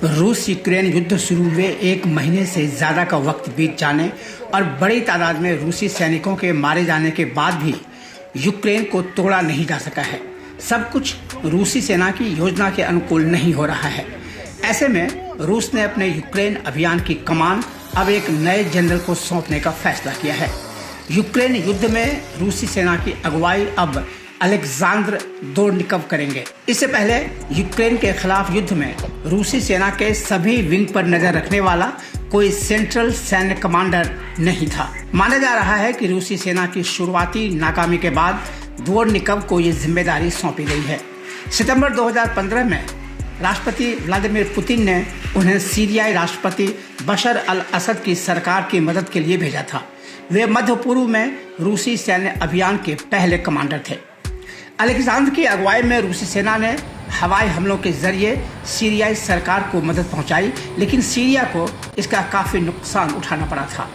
रूस यूक्रेन युद्ध शुरू हुए 1 महीने से ज्यादा का वक्त बीत जाने और बड़ी तादाद में रूसी सैनिकों के मारे जाने के बाद भी यूक्रेन को तोड़ा नहीं जा सका है। सब कुछ रूसी सेना की योजना के अनुकूल नहीं हो रहा है। ऐसे में रूस ने अपने यूक्रेन अभियान की कमान अब एक नए जनरल को सौंपने का फैसला किया है। यूक्रेन युद्ध में रूसी सेना की अगुवाई अब अलेक्जेंडर दोर्निकव करेंगे। इससे पहले यूक्रेन के खिलाफ युद्ध में रूसी सेना के सभी विंग पर नजर रखने वाला कोई सेंट्रल सैन्य कमांडर नहीं था। माना जा रहा है कि रूसी सेना की शुरुआती नाकामी के बाद दोर्निकव को ये जिम्मेदारी सौंपी गई है। सितंबर 2015 में राष्ट्रपति व्लादिमीर पुतिन ने उन्हें सीरियाई राष्ट्रपति बशर अल असद की सरकार की मदद के लिए भेजा था। वे मध्य पूर्व में रूसी सैन्य अभियान के पहले कमांडर थे। अलेक्जेंडर की अगुवाई में रूसी सेना ने हवाई हमलों के जरिए सीरियाई सरकार को मदद पहुंचाई, लेकिन सीरिया को इसका काफी नुकसान उठाना पड़ा था।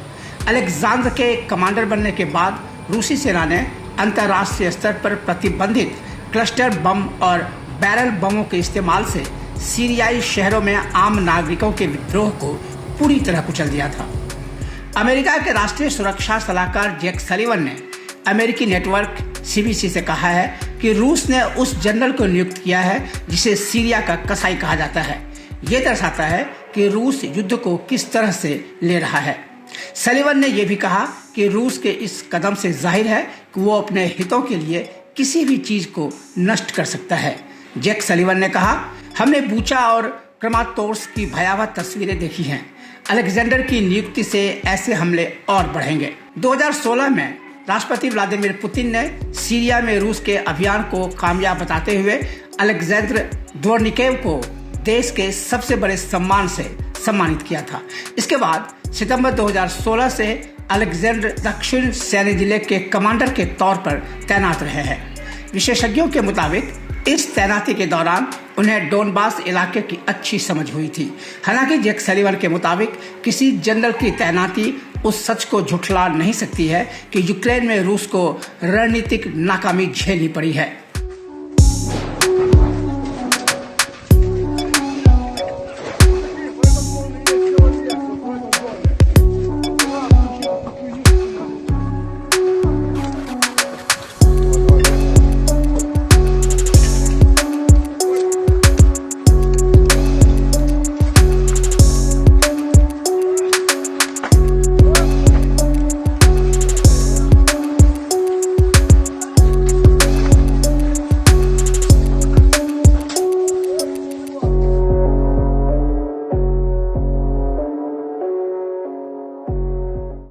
अलेक्जेंडर के कमांडर बनने के बाद रूसी सेना ने अंतर्राष्ट्रीय स्तर पर प्रतिबंधित क्लस्टर बम और बैरल बमों के इस्तेमाल से सीरियाई शहरों में आम नागरिकों के विद्रोह को पूरी तरह कुचल दिया था। अमेरिका के राष्ट्रीय सुरक्षा सलाहकार जैक सलिवन ने अमेरिकी नेटवर्क सीबीसी से कहा है कि रूस ने उस जनरल को नियुक्त किया है जिसे सीरिया का कसाई कहा जाता है। ये दर्शाता है कि रूस युद्ध को किस तरह से ले रहा है। सलिवन ने यह भी कहा कि रूस के इस कदम से जाहिर है कि वो अपने हितों के लिए किसी भी चीज को नष्ट कर सकता है। जैक सलिवन ने कहा, हमने बूचा और क्रमातोर्स की भयावह तस्वीरें देखी हैं। अलेक्जेंडर की नियुक्ति से ऐसे हमले और बढ़ेंगे। 2016 में राष्ट्रपति व्लादिमीर पुतिन ने सीरिया में रूस के अभियान को कामयाब बताते हुए अलेक्जेंडर दोर्निकेव को देश के सबसे बड़े सम्मान से सम्मानित किया था। इसके बाद सितंबर 2016 से अलेक्जेंडर दक्षिण सैन्य जिले के कमांडर के तौर पर तैनात रहे हैं। विशेषज्ञों के मुताबिक इस तैनाती के दौरान उन्हें डोनबास इलाके की अच्छी समझ हुई थी। हालांकि जैक सलिवन के मुताबिक किसी जनरल की तैनाती उस सच को झुठला नहीं सकती है कि यूक्रेन में रूस को रणनीतिक नाकामी झेलनी पड़ी है।